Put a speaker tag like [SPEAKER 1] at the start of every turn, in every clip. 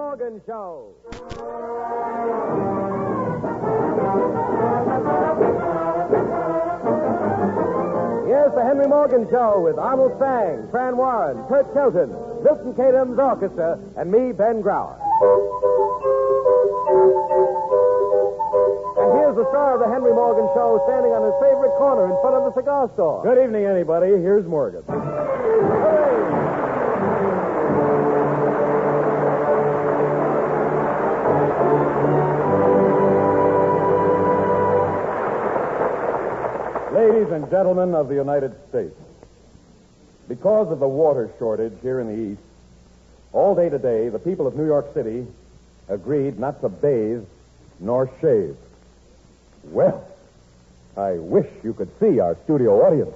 [SPEAKER 1] Morgan Show. Here's the Henry Morgan Show with Arnold Stang, Fran Warren, Kurt Shelton, Milton Kadam's Orchestra, and me, Ben Grauer. And here's the star of the Henry Morgan Show standing on his favorite corner in front of the cigar store.
[SPEAKER 2] Good evening, anybody. Here's Morgan. Ladies and gentlemen of the United States, because of the water shortage here in the East, all day today, the people of New York City agreed not to bathe nor shave. Well, I wish you could see our studio audience.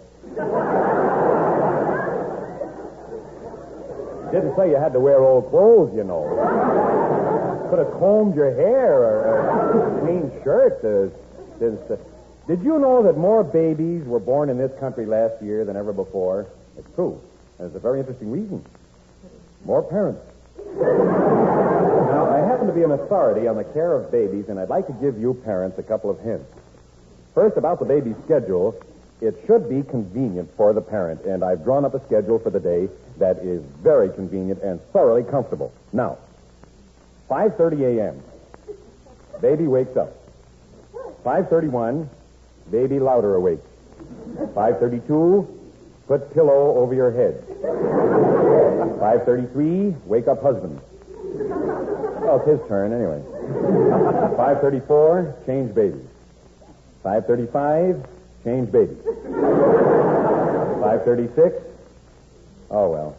[SPEAKER 2] Didn't say you had to wear old clothes, you know. Could have combed your hair or a clean shirt. Did you know that more babies were born in this country last year than ever before? It's true. There's a very interesting reason. More parents. Now, I happen to be an authority on the care of babies, and I'd like to give you parents a couple of hints. First, about the baby's schedule, it should be convenient for the parent, and I've drawn up a schedule for the day that is very convenient and thoroughly comfortable. Now, 5:30 a.m., baby wakes up. 5:31, baby louder awake. 5:32, put pillow over your head. 5:33, wake up husband. Well, it's his turn anyway. 5:34, change baby. 5:35, change baby. 5:36, oh well.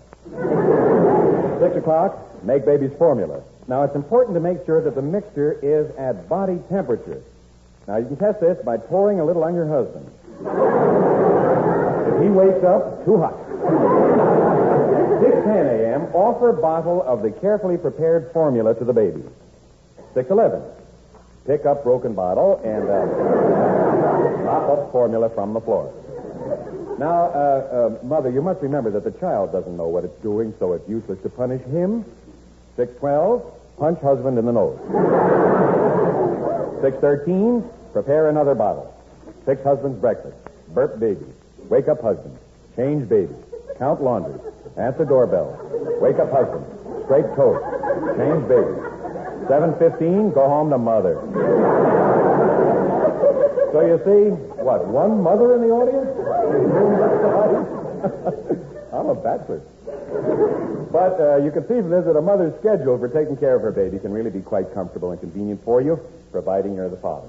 [SPEAKER 2] 6 o'clock, make baby's formula. Now, it's important to make sure that the mixture is at body temperature. Now, you can test this by pouring a little on your husband. If he wakes up, too hot. 6:10 a.m., offer bottle of the carefully prepared formula to the baby. 6:11, pick up broken bottle and mop up formula from the floor. Now, Mother, you must remember that the child doesn't know what it's doing, so it's useless to punish him. 6:12, punch husband in the nose. 6:13, prepare another bottle. Fix husband's breakfast. Burp baby. Wake up husband. Change baby. Count laundry. Answer doorbell. Wake up husband. Scrape toast. Change baby. 7:15, go home to mother. So you see, what, one mother in the audience? I'm a bachelor. But you can see from this that a mother's schedule for taking care of her baby can really be quite comfortable and convenient for you, providing you're the father.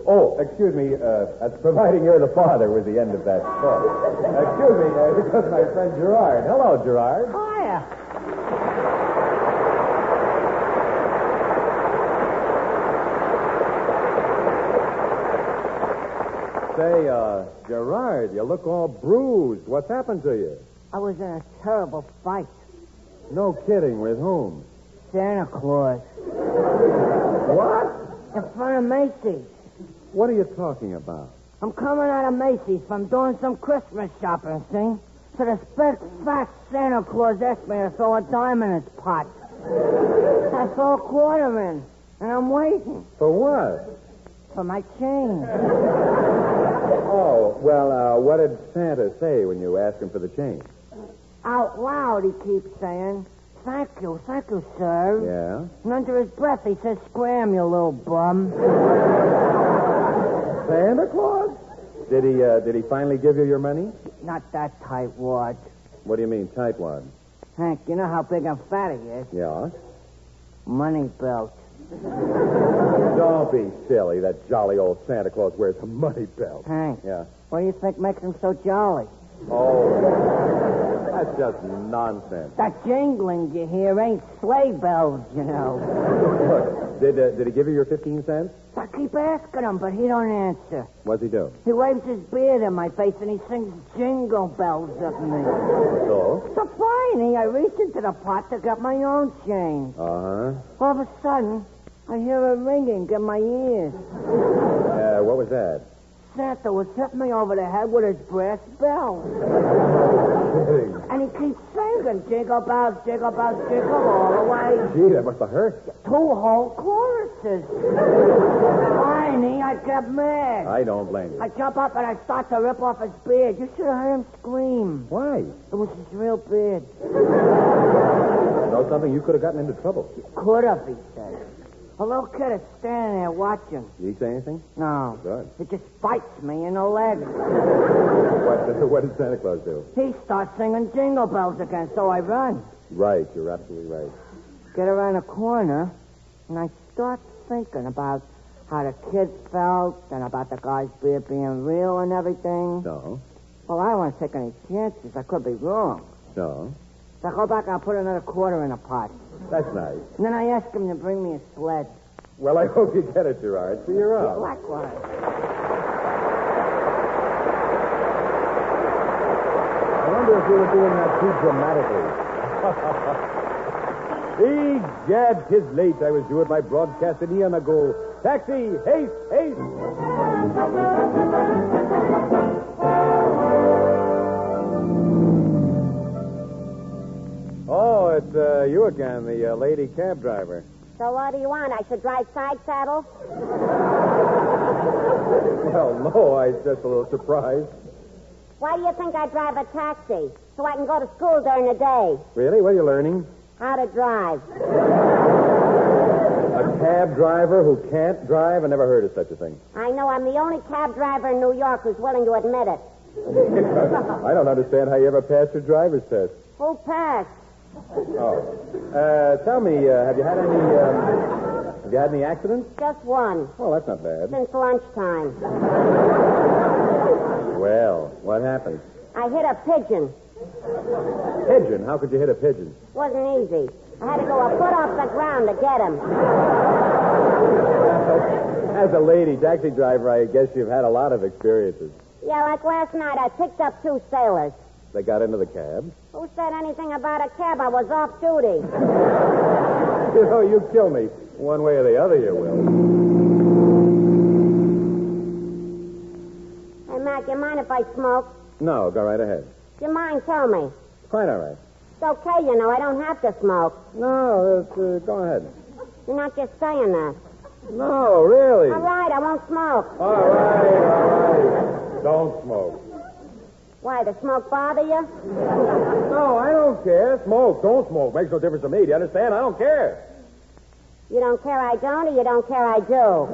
[SPEAKER 2] Oh, excuse me, that's providing you're the father was the end of that thought. Excuse me, because my friend Gerard. Hello, Gerard.
[SPEAKER 3] Hiya.
[SPEAKER 2] Say, Gerard, you look all bruised. What's happened to you?
[SPEAKER 3] I was in a terrible fight.
[SPEAKER 2] No kidding. With whom?
[SPEAKER 3] Santa Claus.
[SPEAKER 2] What?
[SPEAKER 3] In front of Macy's.
[SPEAKER 2] What are you talking about?
[SPEAKER 3] I'm coming out of Macy's from doing some Christmas shopping, see? So this big, fat Santa Claus asked me to throw a dime in his pot. I throw a quarter in, and I'm waiting.
[SPEAKER 2] For what?
[SPEAKER 3] For my change.
[SPEAKER 2] Oh, well, what did Santa say when you asked him for the change?
[SPEAKER 3] Out loud, he keeps saying, thank you, sir.
[SPEAKER 2] Yeah?
[SPEAKER 3] And under his breath, he says, scram, you little bum.
[SPEAKER 2] Santa Claus? Did he finally give you your money?
[SPEAKER 3] Not that tight wad.
[SPEAKER 2] What do you mean, tightwad?
[SPEAKER 3] Hank, you know how big and fat he is.
[SPEAKER 2] Yeah?
[SPEAKER 3] Money belt.
[SPEAKER 2] Don't be silly. That jolly old Santa Claus wears a money belt.
[SPEAKER 3] Hank.
[SPEAKER 2] Yeah?
[SPEAKER 3] What do you think makes him so jolly?
[SPEAKER 2] Oh, that's just nonsense.
[SPEAKER 3] That jingling you hear ain't sleigh bells, you know.
[SPEAKER 2] Look, did he give you your 15 cents?
[SPEAKER 3] I keep asking him, but he don't answer.
[SPEAKER 2] What's he do?
[SPEAKER 3] He waves his beard in my face and he sings jingle bells at me.
[SPEAKER 2] So?
[SPEAKER 3] So finally, I reach into the pot to get my own change.
[SPEAKER 2] Uh-huh.
[SPEAKER 3] All of a sudden, I hear a ringing in my ears.
[SPEAKER 2] What was that?
[SPEAKER 3] Santa was hitting me over the head with his brass bell. And he keeps singing. singing jingle bells, jingle all the way.
[SPEAKER 2] Gee, that must have hurt.
[SPEAKER 3] 2 whole choruses. Finally, I got mad.
[SPEAKER 2] I don't blame you.
[SPEAKER 3] I jump up and I start to rip off his beard. You should have heard him scream.
[SPEAKER 2] Why?
[SPEAKER 3] It was his real beard.
[SPEAKER 2] You know something? You could have gotten into trouble.
[SPEAKER 3] Could have, he said. A little kid is standing there watching.
[SPEAKER 2] Did he say anything?
[SPEAKER 3] No.
[SPEAKER 2] Good.
[SPEAKER 3] It just bites me in the leg.
[SPEAKER 2] What did Santa Claus do?
[SPEAKER 3] He starts singing jingle bells again, so I run.
[SPEAKER 2] Right, you're absolutely right.
[SPEAKER 3] Get around a corner, and I start thinking about how the kid felt and about the guy's beard being real and everything.
[SPEAKER 2] No.
[SPEAKER 3] Well, I don't want to take any chances. I could be wrong.
[SPEAKER 2] No.
[SPEAKER 3] So I go back and I'll put another quarter in a pot.
[SPEAKER 2] That's nice.
[SPEAKER 3] And then I ask him to bring me a sled.
[SPEAKER 2] Well, I hope you get it, Gerard. See you around.
[SPEAKER 3] Likewise.
[SPEAKER 2] I wonder if you were doing that too dramatically. Egad, 'tis late. I was due at my broadcast an eon ago. Taxi! Haste! Haste! Oh, it's you again, the lady cab driver.
[SPEAKER 4] So what do you want? I should drive side saddle?
[SPEAKER 2] Well, no, I was just a little surprised.
[SPEAKER 4] Why do you think I drive a taxi? So I can go to school during the day.
[SPEAKER 2] Really? What are you learning?
[SPEAKER 4] How to drive.
[SPEAKER 2] A cab driver who can't drive? I never heard of such a thing.
[SPEAKER 4] I know I'm the only cab driver in New York who's willing to admit it.
[SPEAKER 2] I don't understand how you ever passed your driver's test.
[SPEAKER 4] Who passed?
[SPEAKER 2] Oh. Tell me, have you had any accidents?
[SPEAKER 4] Just one.
[SPEAKER 2] Oh, that's not bad.
[SPEAKER 4] Since lunchtime.
[SPEAKER 2] Well, what happened?
[SPEAKER 4] I hit a pigeon.
[SPEAKER 2] Pigeon? How could you hit a pigeon?
[SPEAKER 4] Wasn't easy. I had to go a foot off the ground to get him.
[SPEAKER 2] As a lady taxi driver, I guess you've had a lot of experiences.
[SPEAKER 4] Yeah, like last night, I picked up 2 sailors.
[SPEAKER 2] They got into the cab.
[SPEAKER 4] Who said anything about a cab? I was off duty.
[SPEAKER 2] You know, you kill me. One way or the other, you will.
[SPEAKER 4] Hey, Mac, you mind if I smoke?
[SPEAKER 2] No, go right ahead.
[SPEAKER 4] You mind, tell me.
[SPEAKER 2] Quite all right.
[SPEAKER 4] It's okay, you know. I don't have to smoke.
[SPEAKER 2] No, go ahead.
[SPEAKER 4] You're not just saying that.
[SPEAKER 2] No, really.
[SPEAKER 4] All right, I won't smoke.
[SPEAKER 2] All right. Don't smoke.
[SPEAKER 4] Why, the smoke bother you?
[SPEAKER 2] No, I don't care. Smoke, don't smoke. Makes no difference to me. Do you understand? I don't care.
[SPEAKER 4] You don't care I don't, or you don't care I do?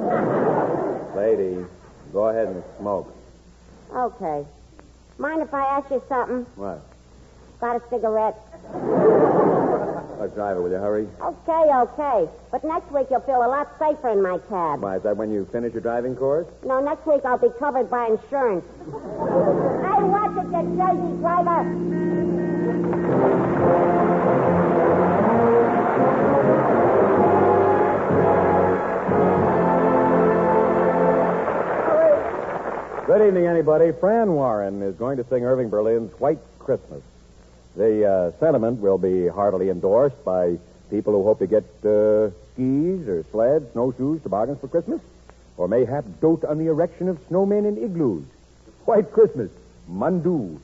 [SPEAKER 2] Lady, go ahead and smoke.
[SPEAKER 4] Okay. Mind if I ask you something?
[SPEAKER 2] What?
[SPEAKER 4] Got a cigarette?
[SPEAKER 2] Look, driver, will you hurry?
[SPEAKER 4] Okay. But next week you'll feel a lot safer in my cab.
[SPEAKER 2] Why, is that when you finish your driving course?
[SPEAKER 4] No, next week I'll be covered by insurance. Hey, watch it, you crazy driver!
[SPEAKER 2] Good evening, anybody. Fran Warren is going to sing Irving Berlin's White Christmas. The sentiment will be heartily endorsed by people who hope to get skis or sleds, snowshoes, toboggans for Christmas, or mayhap dote on the erection of snowmen in igloos. White Christmas, Mandu.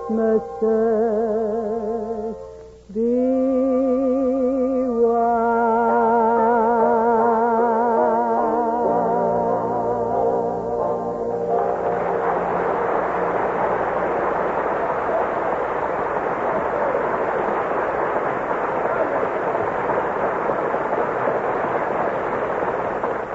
[SPEAKER 5] Christmases be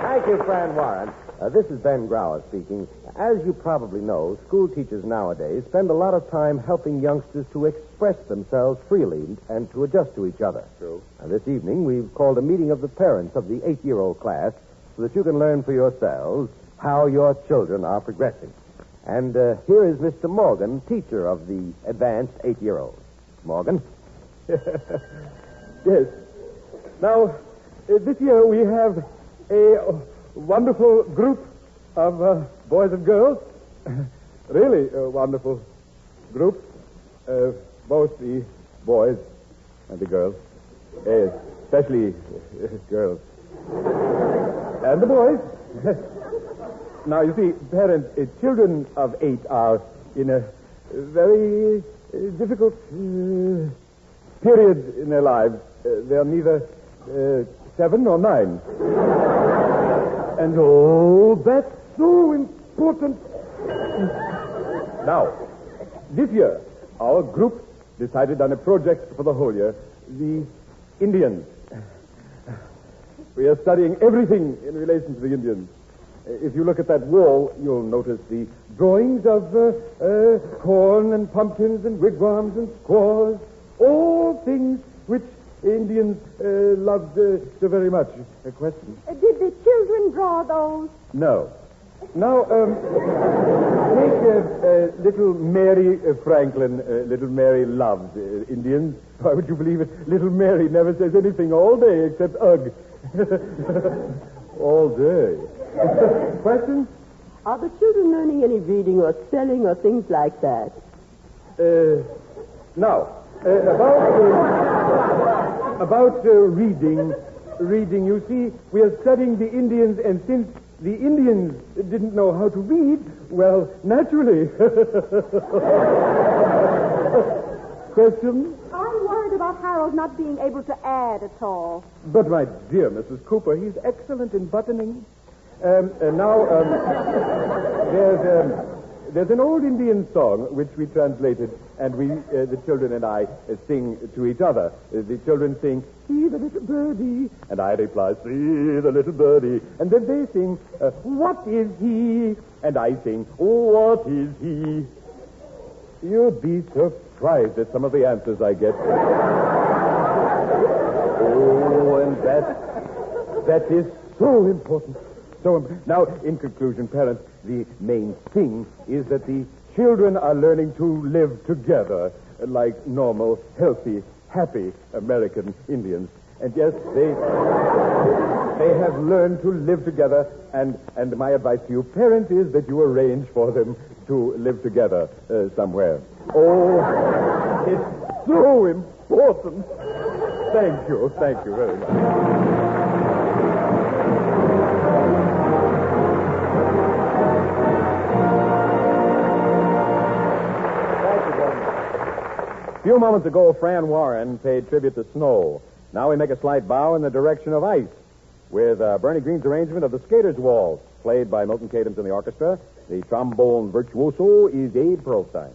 [SPEAKER 1] Thank you, Fran Warren. This is Ben Grauer speaking. As you probably know, school teachers nowadays spend a lot of time helping youngsters to express themselves freely and to adjust to each other.
[SPEAKER 2] True.
[SPEAKER 1] This evening, we've called a meeting of the parents of the 8-year-old class so that you can learn for yourselves how your children are progressing. And here is Mr. Morgan, teacher of the advanced 8-year-olds. Morgan?
[SPEAKER 2] Yes. Now, this year we have a wonderful group of boys and girls. Really a wonderful group. Both the boys and the girls. Especially girls. And the boys. Now, you see, parents, children of 8 are in a very difficult period in their lives. They're neither 7 nor 9. And that's so important. Now, this year, our group decided on a project for the whole year. The Indians. We are studying everything in relation to the Indians. If you look at that wall, you'll notice the drawings of corn and pumpkins and wigwams and squaws. All things which Indians loved so very much. A question?
[SPEAKER 4] Did the children draw those?
[SPEAKER 2] No. Now, take little Mary Franklin. Little Mary loves Indians. Why would you believe it? Little Mary never says anything all day except ugh. All day. Question?
[SPEAKER 5] Are the children learning any reading or spelling or things like that?
[SPEAKER 2] Now, about reading, you see, we are studying the Indians, and since the Indians didn't know how to read, well, naturally. Question?
[SPEAKER 4] I'm worried about Harold not being able to add at all.
[SPEAKER 2] But, my dear Mrs. Cooper, he's excellent in buttoning. There's an old Indian song which we translated, and we, the children and I, sing to each other. The children sing, "See the little birdie," and I reply, "See the little birdie." And then they sing, "What is he?" And I sing, "What is he?" You'd be surprised at some of the answers I get. Oh, and that is so important. Now, in conclusion, parents, the main thing is that the children are learning to live together like normal, healthy, happy American Indians. And yes, they have learned to live together, and my advice to you, parents, is that you arrange for them to live together somewhere. Oh, it's so important. Thank you very much. A few moments ago, Fran Warren paid tribute to snow. Now we make a slight bow in the direction of ice with Bernie Green's arrangement of the Skater's Waltz, played by Milton Cadams in the orchestra. The trombone virtuoso is Abe Pearlstein.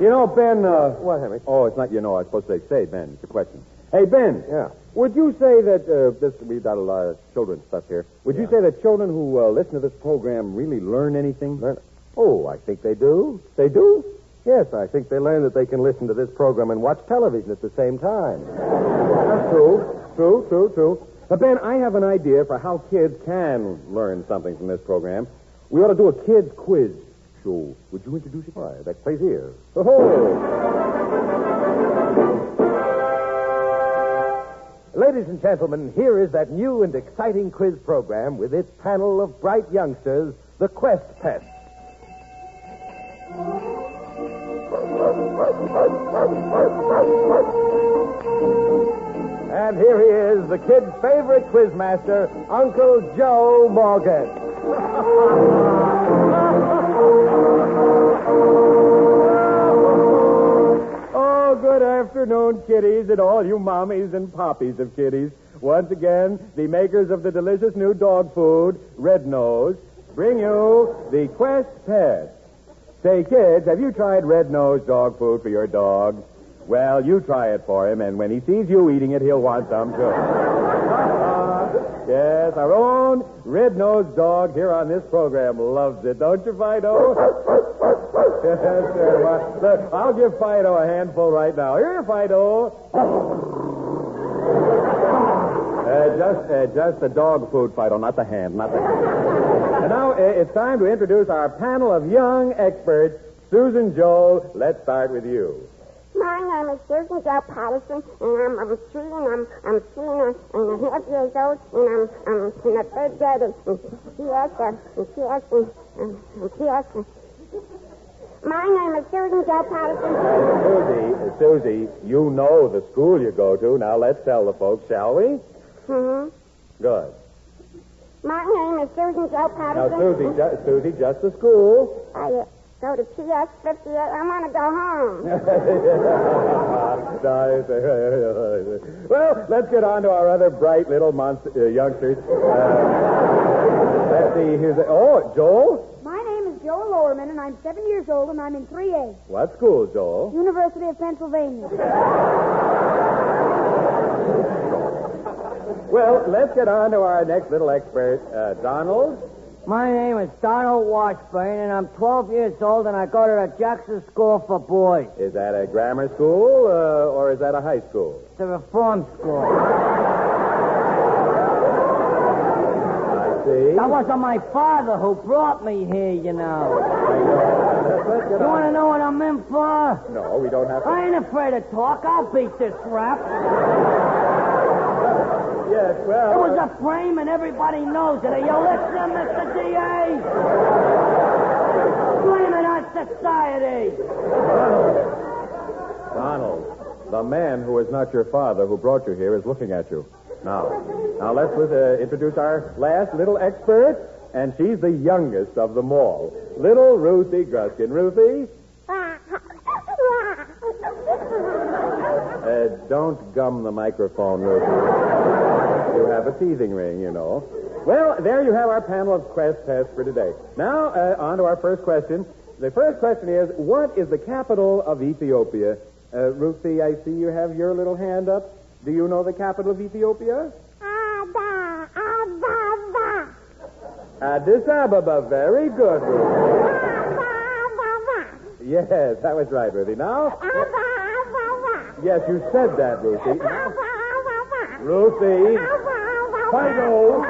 [SPEAKER 2] You know, Ben,
[SPEAKER 1] What, Henry?
[SPEAKER 2] Oh, it's not you know. I was supposed to say, Ben. It's a question. Hey, Ben.
[SPEAKER 1] Yeah.
[SPEAKER 2] Would you say that, we've got a lot of children's stuff here. Would you say that children who listen to this program really learn anything?
[SPEAKER 1] Oh, I think they do.
[SPEAKER 2] They do?
[SPEAKER 1] Yes, I think they learn that they can listen to this program and watch television at the same time.
[SPEAKER 2] That's true. But, Ben, I have an idea for how kids can learn something from this program. We ought to do a kids' quiz show. Would you introduce it?
[SPEAKER 1] Why, that plays here. Ladies and gentlemen, here is that new and exciting quiz program with its panel of bright youngsters, the Quest Pets. And here he is, the kid's favorite quizmaster, Uncle Joe Morgan.
[SPEAKER 2] Oh, good afternoon, kiddies, and all you mommies and poppies of kiddies. Once again, the makers of the delicious new dog food, Red Nose, bring you the Quest Pet. Say, kids, have you tried Red Nose dog food for your dog? Well, you try it for him, and when he sees you eating it, he'll want some, too. Yes, our own red-nosed dog here on this program loves it. Don't you, Fido? Yes, sir. Well, look, I'll give Fido a handful right now. Here, Fido. Just the dog food, Fido, not the hand, not the hand. And now it's time to introduce our panel of young experts. Susan Joel, let's start with you.
[SPEAKER 4] My name is Susan Joe Patterson, and I'm 3 and I'm 3.5 years old, and I'm in the 3rd grade in PS. My name is Susan Joe Patterson.
[SPEAKER 2] Susie, you know the school you go to. Now let's tell the folks, shall we?
[SPEAKER 4] Mm-hmm.
[SPEAKER 2] Good.
[SPEAKER 4] My name is Susan Joe Patterson.
[SPEAKER 2] Now, Susie, just the school.
[SPEAKER 4] I go to PS 58. I want to go home.
[SPEAKER 2] Well, let's get on to our other bright little youngsters. Let's see. Joel?
[SPEAKER 6] My name is Joel Lowerman, and I'm 7 years old, and I'm in 3A.
[SPEAKER 2] What school, Joel?
[SPEAKER 6] University of Pennsylvania.
[SPEAKER 2] Well, let's get on to our next little expert, Donald.
[SPEAKER 3] My name is Donald Washburn, and I'm 12 years old, and I go to the Jackson School for Boys.
[SPEAKER 2] Is that a grammar school, or is that a high school?
[SPEAKER 3] It's a reform school.
[SPEAKER 2] I see.
[SPEAKER 3] That wasn't my father who brought me here, you know. You want to know what I'm in for?
[SPEAKER 2] No, we don't have to.
[SPEAKER 3] I ain't afraid to talk. I'll beat this rap.
[SPEAKER 2] Yes, well...
[SPEAKER 3] It was a frame, and everybody knows it. Are you listening, Mr. D.A.? Blame it on society.
[SPEAKER 2] Donald, the man who is not your father who brought you here is looking at you. Now let's introduce our last little expert, and she's the youngest of them all. Little Ruthie Gruskin. Ruthie? Don't gum the microphone, Ruthie. You have a teething ring, you know. Well, there you have our panel of Quest tests for today. Now, on to our first question. The first question is, what is the capital of Ethiopia? Ruthie, I see you have your little hand up. Do you know the capital of Ethiopia? Addis Ababa. Very good, Ruthie. Yes, that was right, Ruthie. Now... Yes, you said that, Ruthie. Ruthie. Fido.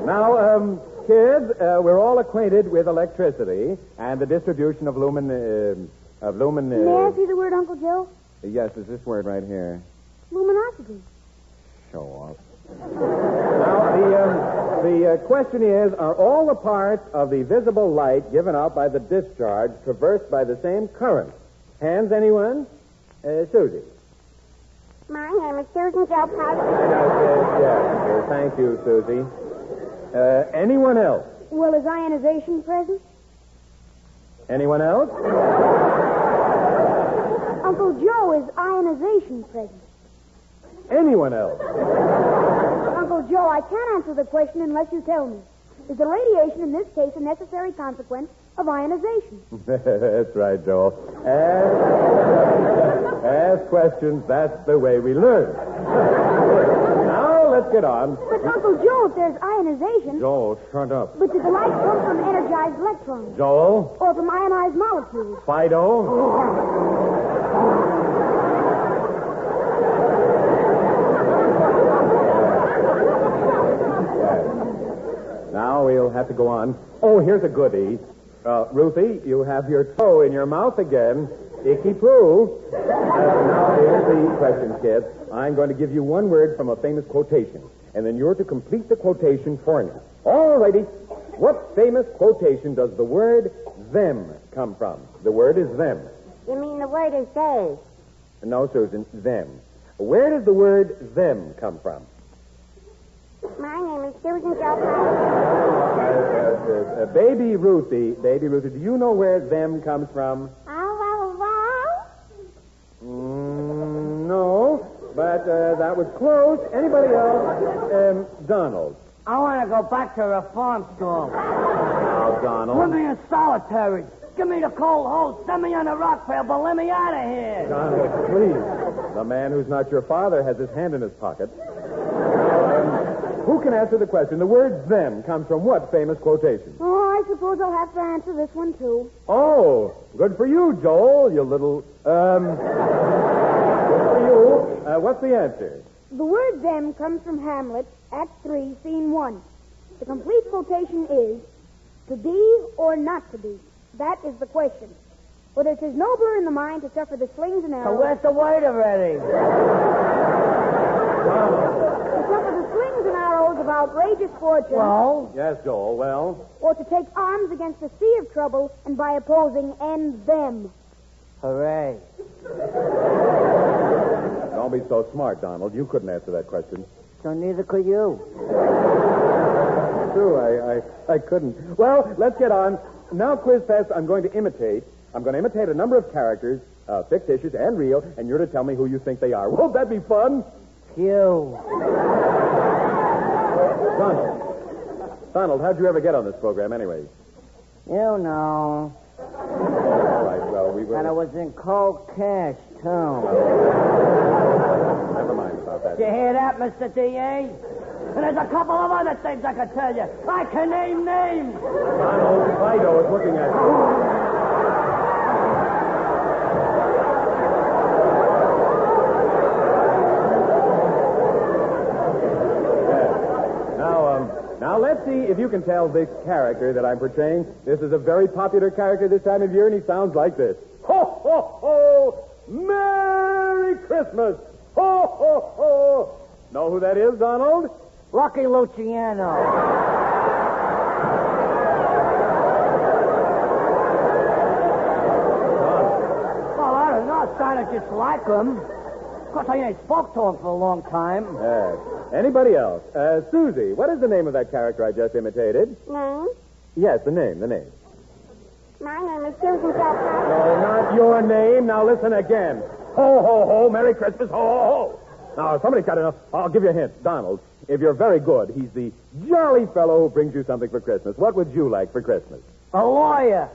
[SPEAKER 2] Now, kids, we're all acquainted with electricity and the distribution of lumen.
[SPEAKER 6] May I see the word, Uncle Joe?
[SPEAKER 2] Yes, it's this word right here.
[SPEAKER 6] Luminosity.
[SPEAKER 2] Show off. Now, the question is, are all the parts of the visible light given out by the discharge traversed by the same current? Hands, anyone? Susie.
[SPEAKER 4] My name is Susan Joe Patterson.
[SPEAKER 2] Yes. Thank you, Susie. Anyone else?
[SPEAKER 6] Well, is ionization present?
[SPEAKER 2] Anyone else?
[SPEAKER 6] Uncle Joe, is ionization present?
[SPEAKER 2] Anyone else?
[SPEAKER 6] Uncle Uncle Joe, I can't answer the question unless you tell me. Is the radiation in this case a necessary consequence of ionization?
[SPEAKER 2] That's right, Joel. Ask questions, that's the way we learn. Now, let's get on.
[SPEAKER 6] But, Uncle Joe, if there's ionization...
[SPEAKER 2] Joel, shut up.
[SPEAKER 6] But does the light come from energized electrons?
[SPEAKER 2] Joel?
[SPEAKER 6] Or from ionized molecules?
[SPEAKER 2] Fido? Now we'll have to go on. Oh, here's a goodie. Ruthie, you have your toe in your mouth again. Icky poo. Now, here's the question, kids. I'm going to give you one word from a famous quotation, and then you're to complete the quotation for me. All righty. What famous quotation does the word them come from? The word is them.
[SPEAKER 4] You mean the word is they?
[SPEAKER 2] No, Susan, them. Where does the word them come from?
[SPEAKER 4] My name is Susan Joe Patterson.
[SPEAKER 2] Baby Ruthie, do you know where them comes from? No, but that was close. Anybody else? Donald.
[SPEAKER 3] I want to go back to reform school.
[SPEAKER 2] Now, Donald.
[SPEAKER 3] Put me in solitary. Give me the cold hole. Send me on the rock pail, but let me out of here.
[SPEAKER 2] Donald, please. The man who's not your father has his hand in his pocket. Who can answer the question? The word them comes from what famous quotation?
[SPEAKER 6] Oh, I suppose I'll have to answer this one, too.
[SPEAKER 2] Oh, good for you, Joel, you little, good for you. What's the answer?
[SPEAKER 6] The word them comes from Hamlet, Act 3, Scene 1. The complete quotation is, to be or not to be. That is the question. Whether it is nobler in the mind to suffer the slings and
[SPEAKER 3] So
[SPEAKER 6] arrows...
[SPEAKER 3] where's the word already?
[SPEAKER 6] To suffer the slings and arrows of outrageous fortune...
[SPEAKER 3] Well?
[SPEAKER 2] Yes, Joel, well?
[SPEAKER 6] Or to take arms against a sea of trouble and by opposing end them.
[SPEAKER 3] Hooray.
[SPEAKER 2] Don't be so smart, Donald. You couldn't answer that question.
[SPEAKER 3] So neither could you.
[SPEAKER 2] True, I couldn't. Well, let's get on. Now, Quiz Fest, I'm going to imitate a number of characters, fictitious and real, and you're to tell me who you think they are. Won't that be fun?
[SPEAKER 3] You.
[SPEAKER 2] Donald, how'd you ever get on this program anyway?
[SPEAKER 3] You know.
[SPEAKER 2] All right, well, we will...
[SPEAKER 3] And it was in cold cash, too.
[SPEAKER 2] Never mind about that.
[SPEAKER 3] Did you hear that, Mr. D.A.? And there's a couple of other things I could tell you. I can name names.
[SPEAKER 2] Donald, Fido is looking at you. Now, let's see if you can tell this character that I'm portraying. This is a very popular character this time of year, and he sounds like this. Ho, ho, ho! Merry Christmas! Ho, ho, ho! Know who that is, Donald?
[SPEAKER 3] Lucky Luciano. Well, I don't know. I started just like him. Of course, I ain't spoke to him for a long time.
[SPEAKER 2] Anybody else? Susie, what is the name of that character I just imitated?
[SPEAKER 4] Name?
[SPEAKER 2] Yes, the name.
[SPEAKER 4] My name is Susan Joe Patterson.
[SPEAKER 2] No, not your name. Now listen again. Ho, ho, ho, Merry Christmas, ho, ho, ho. Now, if somebody's got enough, I'll give you a hint. Donald, if you're very good, he's the jolly fellow who brings you something for Christmas. What would you like for Christmas?
[SPEAKER 3] A lawyer.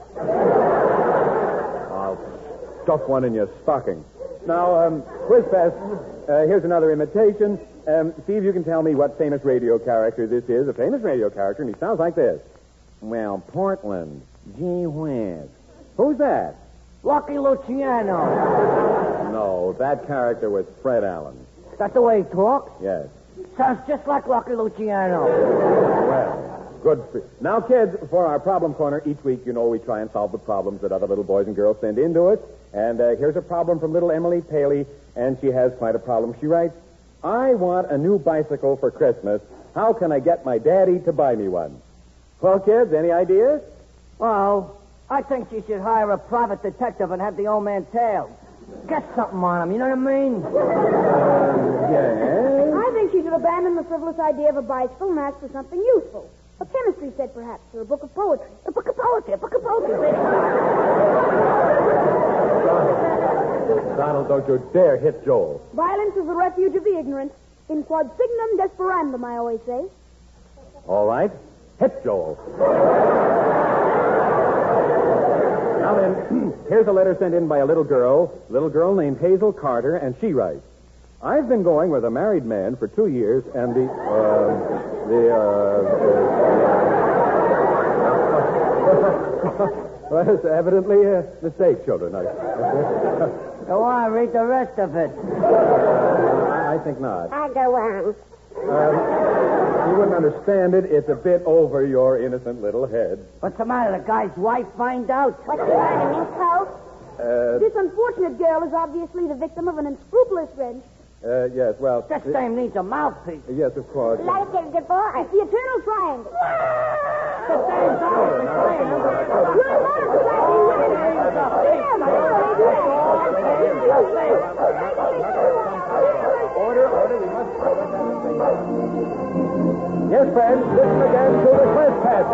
[SPEAKER 2] I'll stuff one in your stocking. Now, Quiz Fest, here's another imitation. See if you can tell me what famous radio character this is. A famous radio character, and he sounds like this. Well, Portland. Gee whiz. Who's that?
[SPEAKER 3] Lucky Luciano.
[SPEAKER 2] No, that character was Fred Allen.
[SPEAKER 3] That's the way he talks?
[SPEAKER 2] Yes.
[SPEAKER 3] Sounds just like Lucky Luciano.
[SPEAKER 2] Well, good for... Now, kids, for our problem corner, each week, you know, we try and solve the problems that other little boys and girls send in to us. And here's a problem from little Emily Paley, and she has quite a problem. She writes, I want a new bicycle for Christmas. How can I get my daddy to buy me one? Well, kids, any ideas?
[SPEAKER 3] Well, I think you should hire a private detective and have the old man tailed. Get something on him, you know what I mean?
[SPEAKER 2] Yes?
[SPEAKER 6] I think she should abandon the frivolous idea of a bicycle and ask for something useful. A chemistry set, perhaps, or a book of poetry. A book of poetry.
[SPEAKER 2] Donald, don't you dare hit Joel.
[SPEAKER 6] Violence is the refuge of the ignorant. In quod signum desperandum, I always say.
[SPEAKER 2] All right. Hit, Joel. Now then, here's a letter sent in by a little girl named Hazel Carter, and she writes, I've been going with a married man for 2 years, and well, it's evidently a mistake, children.
[SPEAKER 3] Go on, read the rest of it.
[SPEAKER 2] I think not.
[SPEAKER 4] I go on.
[SPEAKER 2] You wouldn't understand it. It's a bit over your innocent little head.
[SPEAKER 3] What's the matter? The guy's wife find out?
[SPEAKER 4] What's the matter, Miss Poe?
[SPEAKER 6] This unfortunate girl is obviously the victim of an unscrupulous wrench.
[SPEAKER 2] Yes, well...
[SPEAKER 3] This dame needs a mouthpiece.
[SPEAKER 2] Yes, of course.
[SPEAKER 4] Let us get a divorce.
[SPEAKER 6] It's the eternal triangle.
[SPEAKER 3] The dame's obviously playing.
[SPEAKER 2] Order, we must... Yes, friends, listen again to the trespass.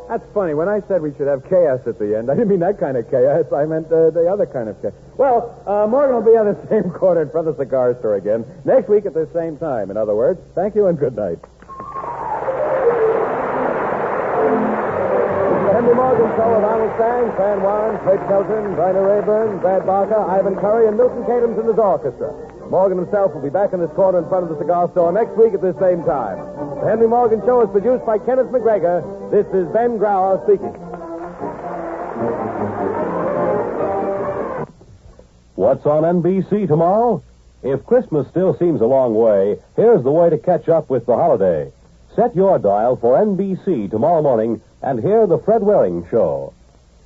[SPEAKER 2] That's funny. When I said we should have chaos at the end, I didn't mean that kind of chaos. I meant the other kind of chaos. Well, Morgan will be on the same corner in front of the cigar store again next week at the same time. In other words, thank you and good night. The Henry Morgan Show with Arnold Stang, Fran Warren, Fred Shelton, Dinah Rayburn, Brad Barker, Ivan Curry, and Milton Cadams in his orchestra. Morgan himself will be back in this corner in front of the cigar store next week at this same time. The Henry Morgan Show is produced by Kenneth McGregor. This is Ben Grauer speaking.
[SPEAKER 7] What's on NBC tomorrow? If Christmas still seems a long way, here's the way to catch up with the holiday. Set your dial for NBC tomorrow morning and hear the Fred Waring Show.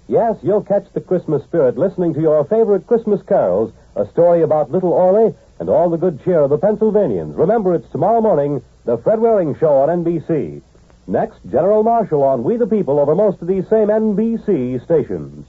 [SPEAKER 7] Yes, you'll catch the Christmas spirit listening to your favorite Christmas carols, a story about Little Orley, and all the good cheer of the Pennsylvanians. Remember, it's tomorrow morning, the Fred Waring Show on NBC. Next, General Marshall on We the People over most of these same NBC stations.